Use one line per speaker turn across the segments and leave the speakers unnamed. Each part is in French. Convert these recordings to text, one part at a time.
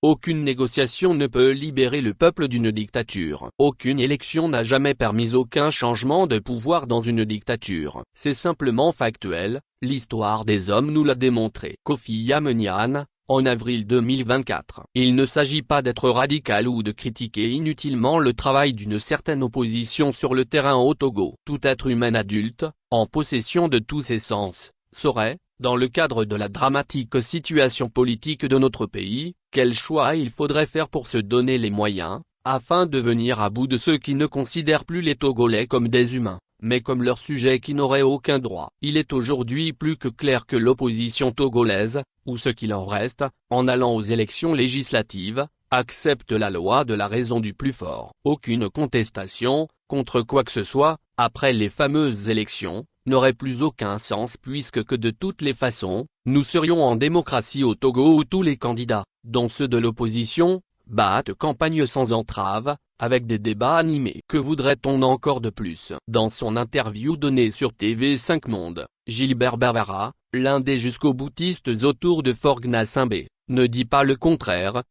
Aucune négociation ne peut libérer le peuple d'une dictature. Aucune élection n'a jamais permis aucun changement de pouvoir dans une dictature. C'est simplement factuel, l'histoire des hommes nous l'a démontré. Kofi Yamenian, en avril 2024. Il ne s'agit pas d'être radical ou de critiquer inutilement le travail d'une certaine opposition sur le terrain au Togo. Tout être humain adulte, en possession de tous ses sens, saurait, dans le cadre de la dramatique situation politique de notre pays, quel choix il faudrait faire pour se donner les moyens, afin de venir à bout de ceux qui ne considèrent plus les Togolais comme des humains, mais comme leurs sujets qui n'auraient aucun droit. Il est aujourd'hui plus que clair que l'opposition togolaise, ou ce qu'il en reste, en allant aux élections législatives, accepte la loi de la raison du plus fort. Aucune contestation, contre quoi que ce soit, après les fameuses élections, n'aurait plus aucun sens puisque que de toutes les façons, nous serions en démocratie au Togo où tous les candidats, dont ceux de l'opposition, battent campagne sans entrave, avec des débats animés. Que voudrait-on encore de plus? Dans son interview donnée sur TV5 Monde, Gilbert Bavara, l'un des jusqu'au boutistes autour de Faure Gnassingbé, ne dit pas le contraire.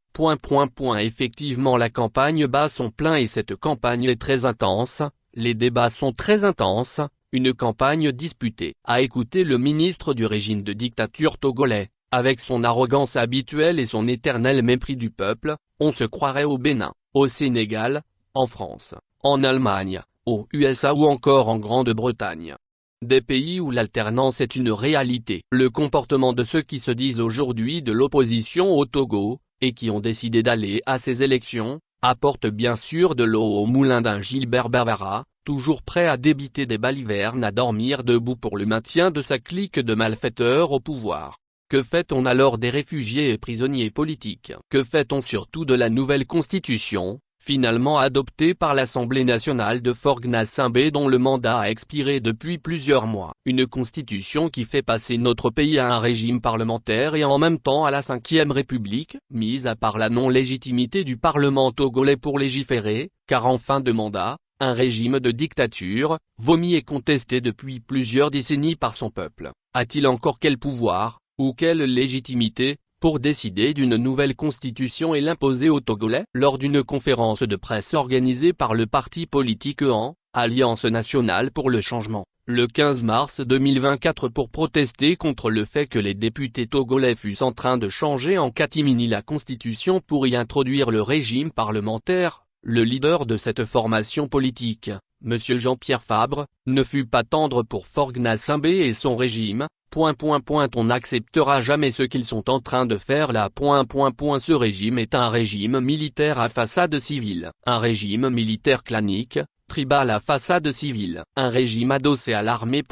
Effectivement la campagne bat son plein et cette campagne est très intense, les débats sont très intenses, une campagne disputée. À écouter le ministre du régime de dictature togolais, avec son arrogance habituelle et son éternel mépris du peuple, on se croirait au Bénin, au Sénégal, en France, en Allemagne, aux USA ou encore en Grande-Bretagne. Des pays où l'alternance est une réalité. Le comportement de ceux qui se disent aujourd'hui de l'opposition au Togo, et qui ont décidé d'aller à ces élections, apporte bien sûr de l'eau au moulin d'un Gilbert Bavara, toujours prêt à débiter des balivernes à dormir debout pour le maintien de sa clique de malfaiteurs au pouvoir. Que fait-on alors des réfugiés et prisonniers politiques? Que fait-on surtout de la nouvelle constitution, finalement adoptée par l'Assemblée nationale de Faure Gnassingbé dont le mandat a expiré depuis plusieurs mois? Une constitution qui fait passer notre pays à un régime parlementaire et en même temps à la 5e République, mise à part la non-légitimité du Parlement togolais pour légiférer, car en fin de mandat, un régime de dictature, vomi et contesté depuis plusieurs décennies par son peuple, a-t-il encore quel pouvoir, ou quelle légitimité, pour décider d'une nouvelle constitution et l'imposer aux Togolais? Lors d'une conférence de presse organisée par le parti politique AN, Alliance nationale pour le changement, le 15 mars 2024 pour protester contre le fait que les députés togolais fussent en train de changer en catimini la constitution pour y introduire le régime parlementaire, le leader de cette formation politique, M. Jean-Pierre Fabre, ne fut pas tendre pour Faure Gnassingbé et son régime. On n'acceptera jamais ce qu'ils sont en train de faire là. Ce régime est un régime militaire à façade civile. Un régime militaire clanique, tribal à façade civile. Un régime adossé à l'armée.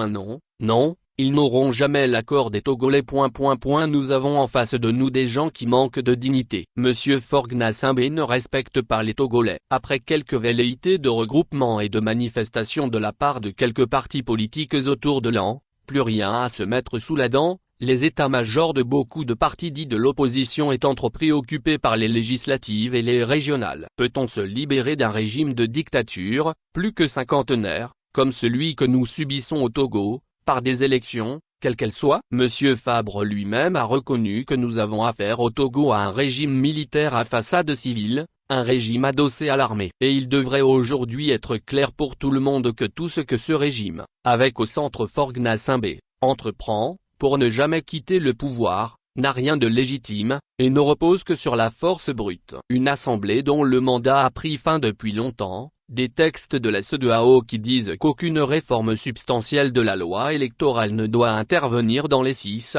Non, non, ils n'auront jamais l'accord des Togolais. Nous avons en face de nous des gens qui manquent de dignité. Monsieur Faure Gnassingbé ne respecte pas les Togolais. Après quelques velléités de regroupement et de manifestations de la part de quelques partis politiques autour de l'an, plus rien à se mettre sous la dent, les états-majors de beaucoup de partis dits de l'opposition étant trop préoccupés par les législatives et les régionales. Peut-on se libérer d'un régime de dictature, plus que cinquantenaire, comme celui que nous subissons au Togo, par des élections, quelles qu'elles soient? Monsieur Fabre lui-même a reconnu que nous avons affaire au Togo à un régime militaire à façade civile, un régime adossé à l'armée. Et il devrait aujourd'hui être clair pour tout le monde que tout ce que ce régime, avec au centre Faure Gnassingbé, entreprend, pour ne jamais quitter le pouvoir, n'a rien de légitime, et ne repose que sur la force brute. Une assemblée dont le mandat a pris fin depuis longtemps, des textes de la CEDEAO qui disent qu'aucune réforme substantielle de la loi électorale ne doit intervenir dans les 6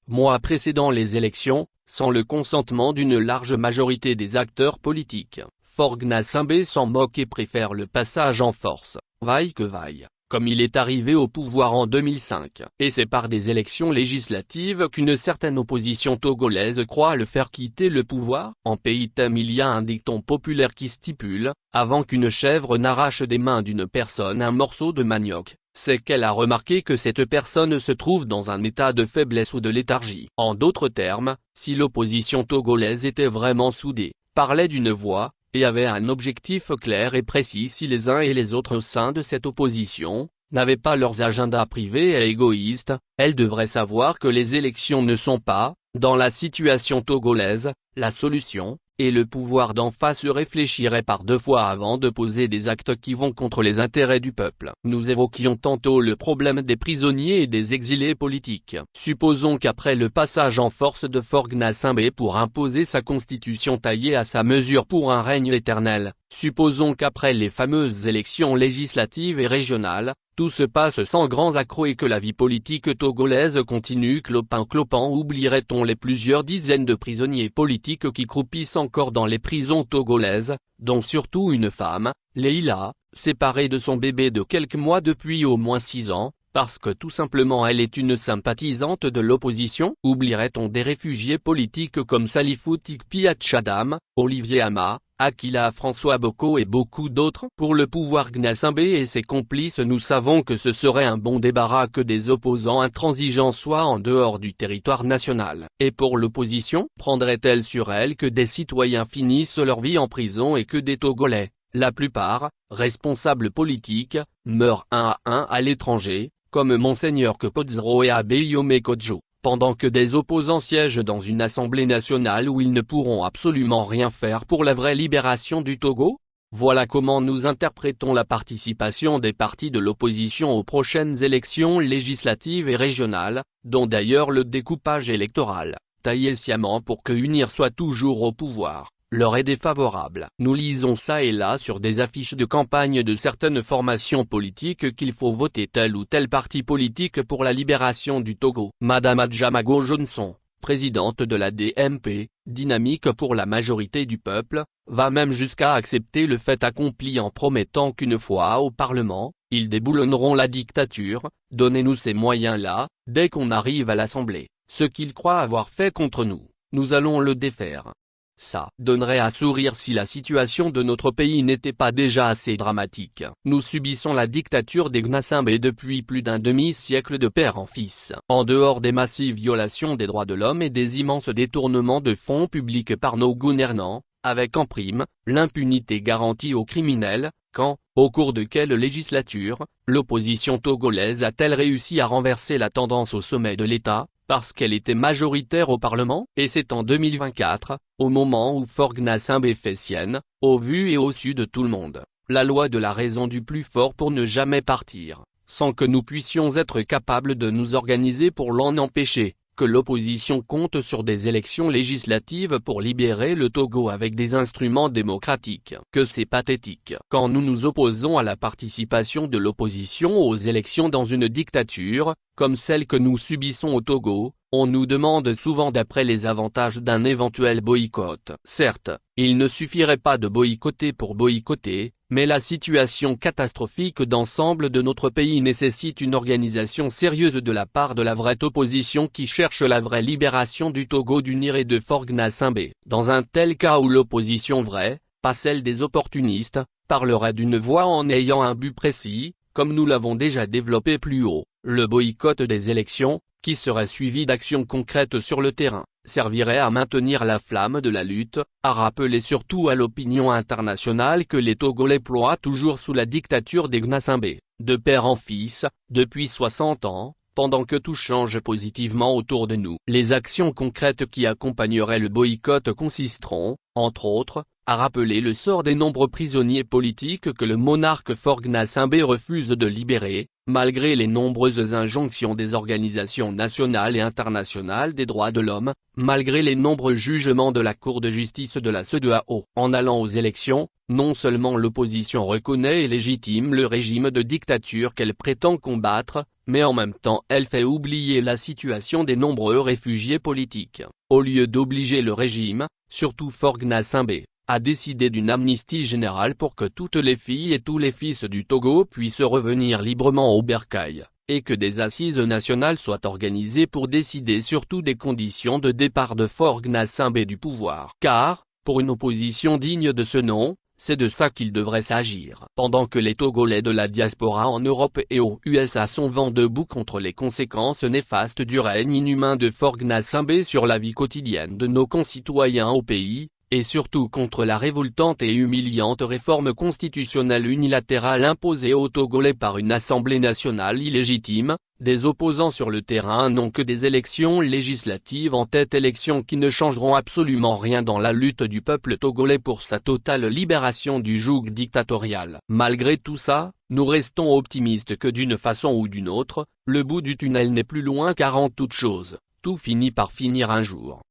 mois précédant les élections, sans le consentement d'une large majorité des acteurs politiques. Faure Gnassingbé s'en moque et préfère le passage en force, vaille que vaille, comme il est arrivé au pouvoir en 2005. Et c'est par des élections législatives qu'une certaine opposition togolaise croit le faire quitter le pouvoir. En pays thème il y a un dicton populaire qui stipule, avant qu'une chèvre n'arrache des mains d'une personne un morceau de manioc, c'est qu'elle a remarqué que cette personne se trouve dans un état de faiblesse ou de léthargie. En d'autres termes, si l'opposition togolaise était vraiment soudée, parlait d'une voix, et avait un objectif clair et précis, si les uns et les autres au sein de cette opposition, n'avaient pas leurs agendas privés et égoïstes, elle devrait savoir que les élections ne sont pas, Dans la situation togolaise, la solution, et le pouvoir d'en face réfléchirait par deux fois avant de poser des actes qui vont contre les intérêts du peuple. Nous évoquions tantôt le problème des prisonniers et des exilés politiques. Supposons qu'après le passage en force de Faure Gnassingbé pour imposer sa constitution taillée à sa mesure pour un règne éternel, supposons qu'après les fameuses élections législatives et régionales, tout se passe sans grands accrocs et que la vie politique togolaise continue clopin-clopant. Oublierait-on les plusieurs dizaines de prisonniers politiques qui croupissent encore dans les prisons togolaises, dont surtout une femme, Leila, séparée de son bébé de quelques mois depuis au moins 6 ans, parce que tout simplement elle est une sympathisante de l'opposition? Oublierait-on des réfugiés politiques comme Salifou Tikpi Tchadam, Olivier Hama, Akila François Boko et beaucoup d'autres? Pour le pouvoir Gnassingbé et ses complices, nous savons que ce serait un bon débarras que des opposants intransigeants soient en dehors du territoire national. Et pour l'opposition, prendrait-elle sur elle que des citoyens finissent leur vie en prison et que des Togolais, la plupart, responsables politiques, meurent un à un à l'étranger, comme Monseigneur Kepodzro et Abbé Yomé Kodjo, pendant que des opposants siègent dans une assemblée nationale où ils ne pourront absolument rien faire pour la vraie libération du Togo? Voilà comment nous interprétons la participation des partis de l'opposition aux prochaines élections législatives et régionales, dont d'ailleurs le découpage électoral, taillé sciemment pour que UNIR soit toujours au pouvoir, leur est défavorable. Nous lisons ça et là sur des affiches de campagne de certaines formations politiques qu'il faut voter tel ou tel parti politique pour la libération du Togo. Madame Adjamago Johnson, présidente de la DMP, Dynamique pour la majorité du peuple, va même jusqu'à accepter le fait accompli en promettant qu'une fois au Parlement, ils déboulonneront la dictature. Donnez-nous ces moyens-là, dès qu'on arrive à l'Assemblée, ce qu'ils croient avoir fait contre nous, nous allons le défaire. Ça donnerait à sourire si la situation de notre pays n'était pas déjà assez dramatique. Nous subissons la dictature des Gnassingbé depuis plus d'un demi-siècle de père en fils. En dehors des massives violations des droits de l'homme et des immenses détournements de fonds publics par nos gouvernants, avec en prime, l'impunité garantie aux criminels, quand, au cours de quelle législature, l'opposition togolaise a-t-elle réussi à renverser la tendance au sommet de l'État? Parce qu'elle était majoritaire au Parlement? Et c'est en 2024, au moment où Faure Gnassingbé fait sienne, au vu et au su de tout le monde, la loi de la raison du plus fort pour ne jamais partir, sans que nous puissions être capables de nous organiser pour l'en empêcher, que l'opposition compte sur des élections législatives pour libérer le Togo avec des instruments démocratiques. Que c'est pathétique. Quand nous nous opposons à la participation de l'opposition aux élections dans une dictature, comme celle que nous subissons au Togo, on nous demande souvent d'après les avantages d'un éventuel boycott. Certes, il ne suffirait pas de boycotter pour boycotter, mais la situation catastrophique d'ensemble de notre pays nécessite une organisation sérieuse de la part de la vraie opposition qui cherche la vraie libération du Togo, d'UNIR et de Faure Gnassingbé. Dans un tel cas où l'opposition vraie, pas celle des opportunistes, parlerait d'une voix en ayant un but précis, comme nous l'avons déjà développé plus haut, le boycott des élections, qui serait suivi d'actions concrètes sur le terrain, servirait à maintenir la flamme de la lutte, à rappeler surtout à l'opinion internationale que les Togolais ploient toujours sous la dictature des Gnassingbé, de père en fils, depuis 60 ans, pendant que tout change positivement autour de nous. Les actions concrètes qui accompagneraient le boycott consisteront, entre autres, à rappeler le sort des nombreux prisonniers politiques que le monarque Faure Gnassingbé refuse de libérer, malgré les nombreuses injonctions des organisations nationales et internationales des droits de l'homme, malgré les nombreux jugements de la Cour de justice de la CEDEAO. En allant aux élections, non seulement l'opposition reconnaît et légitime le régime de dictature qu'elle prétend combattre, mais en même temps elle fait oublier la situation des nombreux réfugiés politiques. Au lieu d'obliger le régime, surtout Faure Gnassingbé, a décidé d'une amnistie générale pour que toutes les filles et tous les fils du Togo puissent revenir librement au bercail, et que des assises nationales soient organisées pour décider surtout des conditions de départ de Faure Gnassingbé du pouvoir. Car, pour une opposition digne de ce nom, c'est de ça qu'il devrait s'agir. Pendant que les Togolais de la diaspora en Europe et aux USA sont vent debout contre les conséquences néfastes du règne inhumain de Faure Gnassingbé sur la vie quotidienne de nos concitoyens au pays, et surtout contre la révoltante et humiliante réforme constitutionnelle unilatérale imposée aux Togolais par une assemblée nationale illégitime, Des opposants sur le terrain n'ont que des élections législatives en tête, élections qui ne changeront absolument rien dans la lutte du peuple togolais pour sa totale libération du joug dictatorial. Malgré tout ça, nous restons optimistes que d'une façon ou d'une autre, le bout du tunnel n'est plus loin car en toute chose, tout finit par finir un jour.